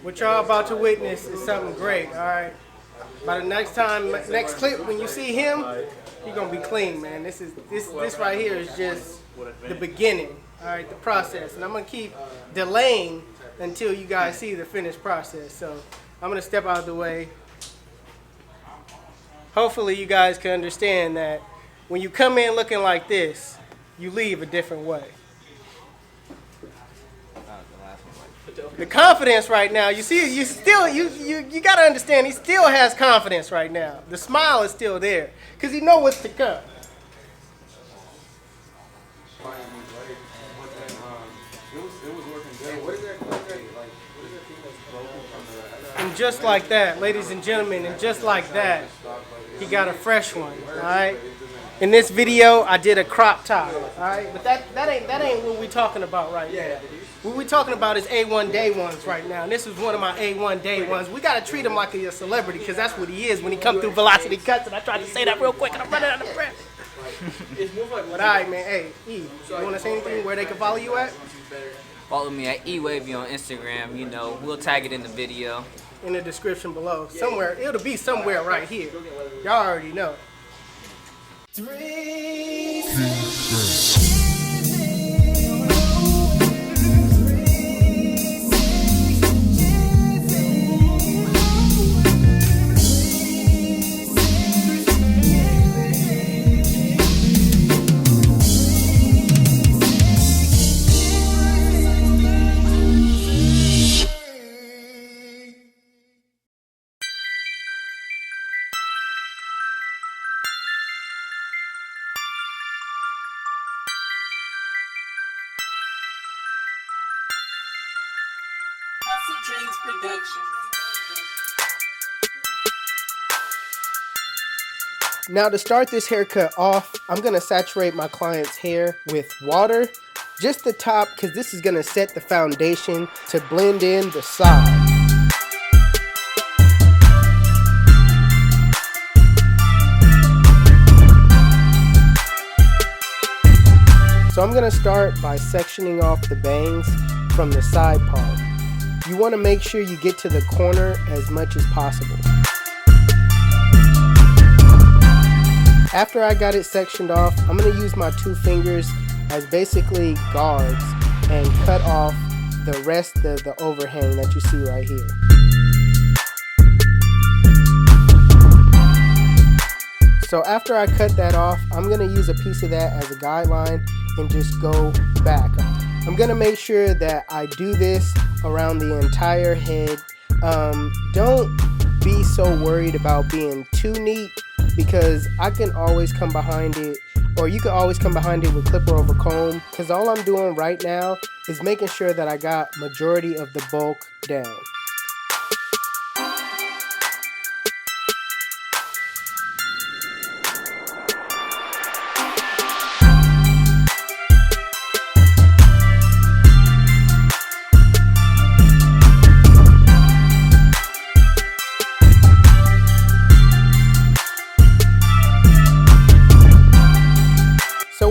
What y'all about to witness is something great, all right? By the next clip, when you see him, he's gonna be clean, man. This right here is just the beginning, all right, the process. And I'm gonna keep delaying until you guys see the finished process. So I'm gonna step out of the way. Hopefully you guys can understand that when you come in looking like this, you leave a different way. The confidence right now, you see, you gotta understand, he still has confidence right now. The smile is still there, because he knows what's to come. And just like that, ladies and gentlemen, and just like that, he got a fresh one, all right? In this video, I did a crop top, all right? But that ain't what we're talking about right now. What we're talking about is A1 day ones right now, and this is one of my A1 day ones. We gotta treat him like he's a celebrity, because that's what he is when he comes through Velocity Cuts, and I tried to say that real quick, and I'm running out of breath. But all right, man, hey, E, you wanna say anything where they can follow you at? Follow me at eWavy on Instagram, you know, we'll tag it in the video. In the description below, somewhere, it'll be somewhere right here. Y'all already know. HustleDreamProduction. Now to start this haircut off, I'm gonna saturate my client's hair with water, just the top, because this is gonna set the foundation to blend in the side. So I'm gonna start by sectioning off the bangs from the side part. You wanna make sure you get to the corner as much as possible. After I got it sectioned off, I'm gonna use my 2 fingers as basically guards and cut off the rest of the overhang that you see right here. So after I cut that off, I'm gonna use a piece of that as a guideline and just go back. I'm gonna make sure that I do this around the entire head. Don't be so worried about being too neat, because I can always come behind it, or you can always come behind it with clipper over comb, because all I'm doing right now is making sure that I got majority of the bulk down.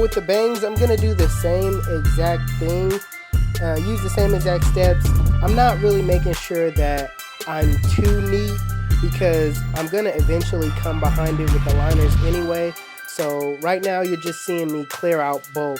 With the bangs, I'm gonna do the same exact thing, use the same exact steps. I'm not really making sure that I'm too neat, because I'm gonna eventually come behind it with the liners anyway. So right now you're just seeing me clear out bulk.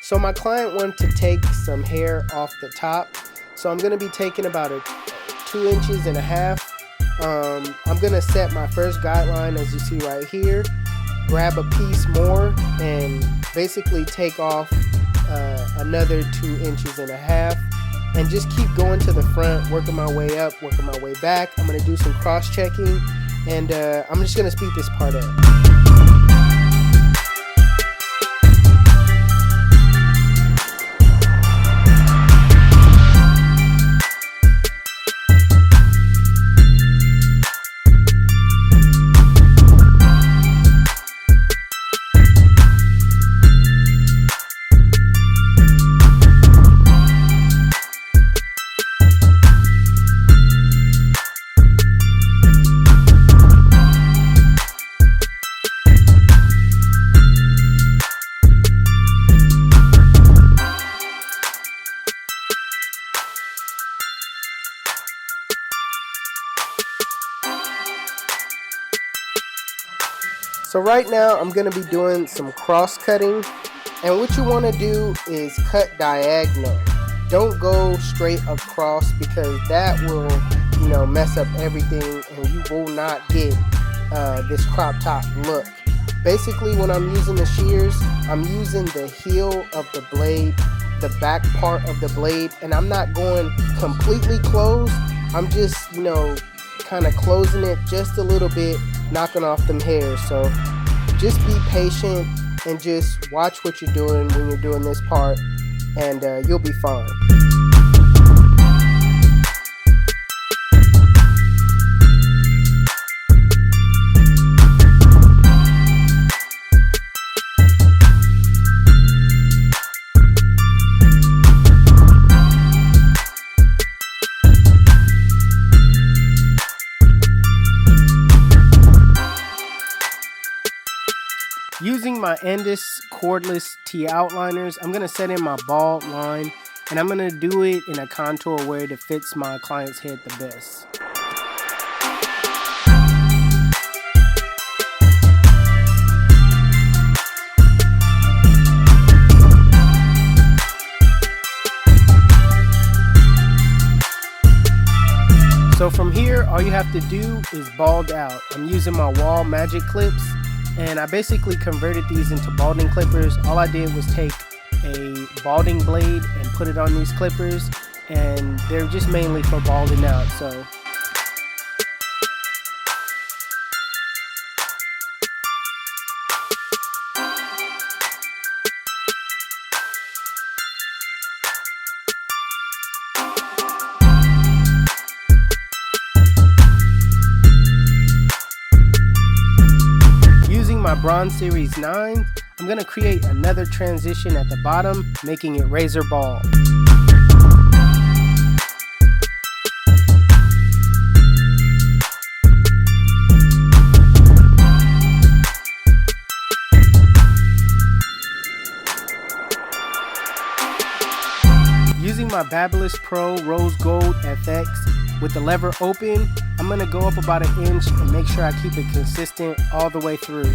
So my client wanted to take some hair off the top, so I'm going to be taking about 2.5 inches. I'm going to set my first guideline, as you see right here, grab a piece more, and basically take off another 2.5 inches, and just keep going to the front, working my way up, working my way back. I'm going to do some cross-checking, and I'm just going to speed this part up. So right now I'm going to be doing some cross cutting, and what you want to do is cut diagonal. Don't go straight across because that will, mess up everything and you will not get this crop top look. Basically, when I'm using the shears, I'm using the heel of the blade, the back part of the blade, and I'm not going completely closed. I'm just, kind of closing it just a little bit, knocking off them hairs. So just be patient and just watch what you're doing when you're doing this part, and you'll be fine. Using my Endless cordless T-outliners, I'm going to set in my bald line, and I'm going to do it in a contour where it fits my client's head the best. So from here, all you have to do is bald out. I'm using my wall magic clips, and I basically converted these into balding clippers. All I did was take a balding blade and put it on these clippers, and they're just mainly for balding out. So my Bronze Series 9, I'm going to create another transition at the bottom, making it razor bald. Using my Babyliss Pro Rose Gold FX with the lever open, I'm going to go up about 1 inch and make sure I keep it consistent all the way through.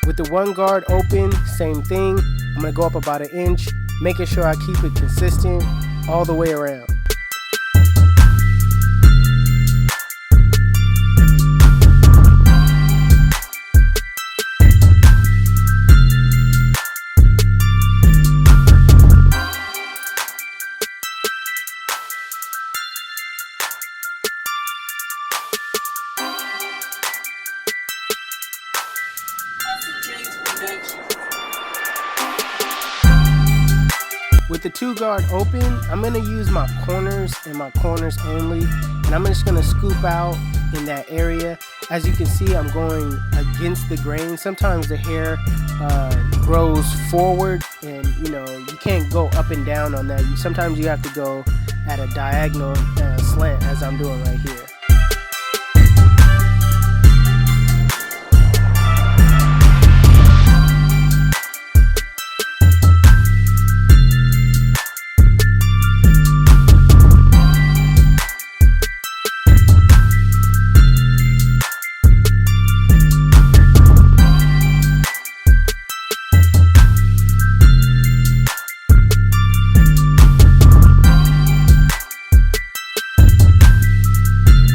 With the one guard open, same thing. I'm going to go up about 1 inch, making sure I keep it consistent all the way around. With the 2 guard open, I'm going to use my corners and my corners only, and I'm just going to scoop out in that area. As you can see, I'm going against the grain. Sometimes the hair grows forward, and you can't go up and down on that. Sometimes you have to go at a diagonal slant, as I'm doing right here.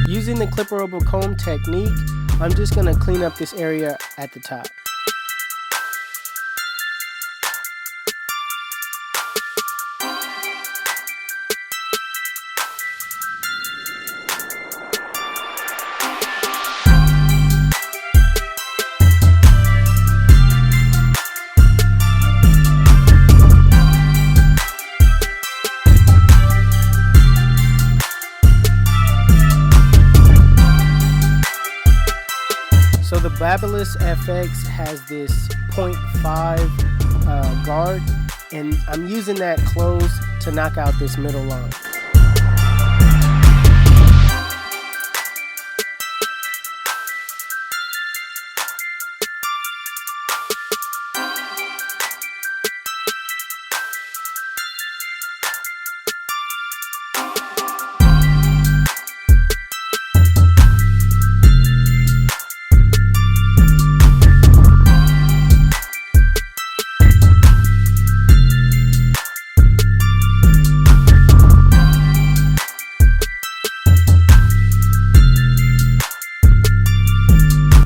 Using the clipper over comb technique, I'm just going to clean up this area at the top. So the Babyliss FX has this 0.5 guard, and I'm using that close to knock out this middle line.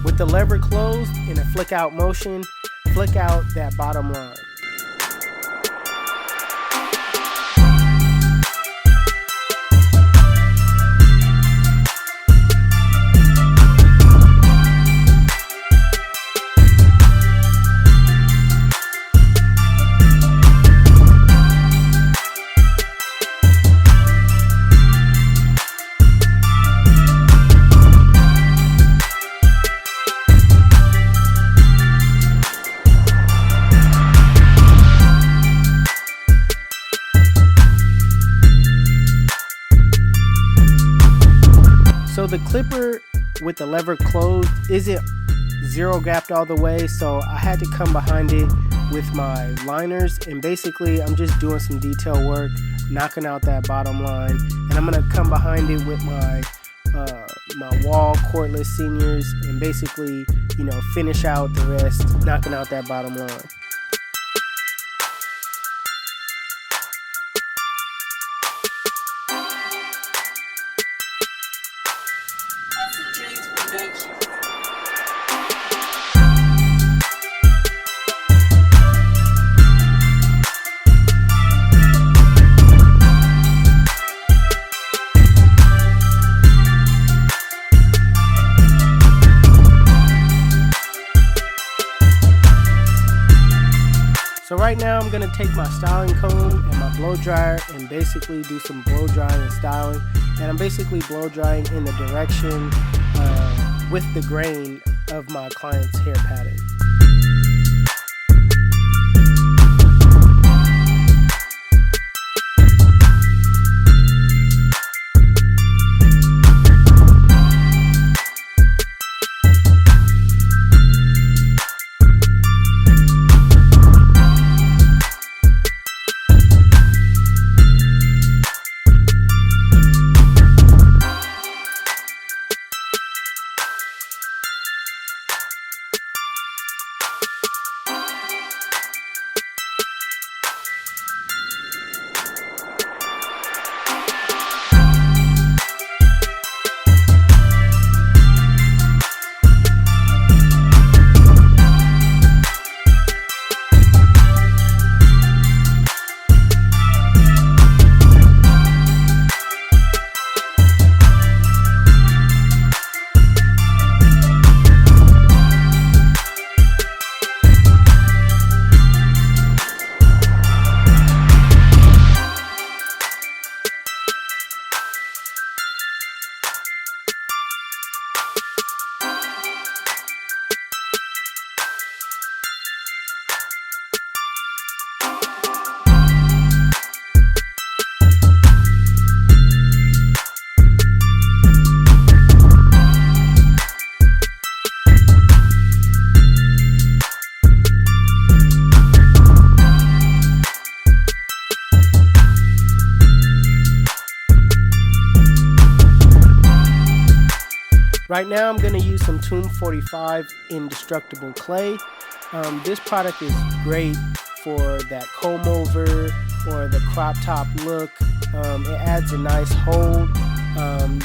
With the lever closed in a flick out motion, flick out that bottom line. So the clipper with the lever closed isn't zero gapped all the way, so I had to come behind it with my liners, and basically I'm just doing some detail work, knocking out that bottom line, and I'm gonna come behind it with my wall cordless seniors and basically, you know, finish out the rest, knocking out that bottom line. So right now I'm gonna take my styling comb and my blow dryer and basically do some blow drying and styling. And I'm basically blow drying in the direction with the grain of my client's hair pattern. Right now I'm going to use some Tomb 45 indestructible clay. This product is great for that comb over or the crop top look. It adds a nice hold.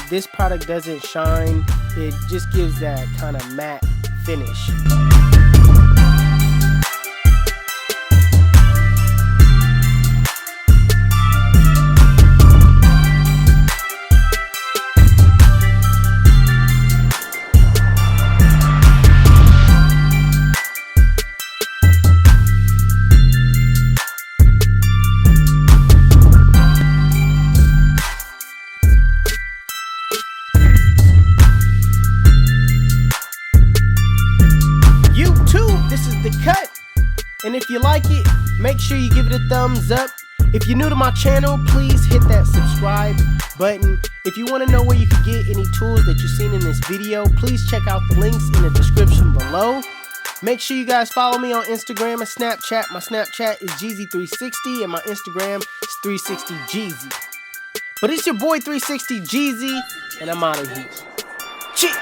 This product doesn't shine, it just gives that kind of matte finish. And if you like it, make sure you give it a thumbs up. If you're new to my channel, please hit that subscribe button. If you want to know where you can get any tools that you've seen in this video, please check out the links in the description below. Make sure you guys follow me on Instagram and Snapchat. My Snapchat is Jeezy360 and my Instagram is 360Jeezy. But it's your boy 360Jeezy, and I'm out of here. Cheers.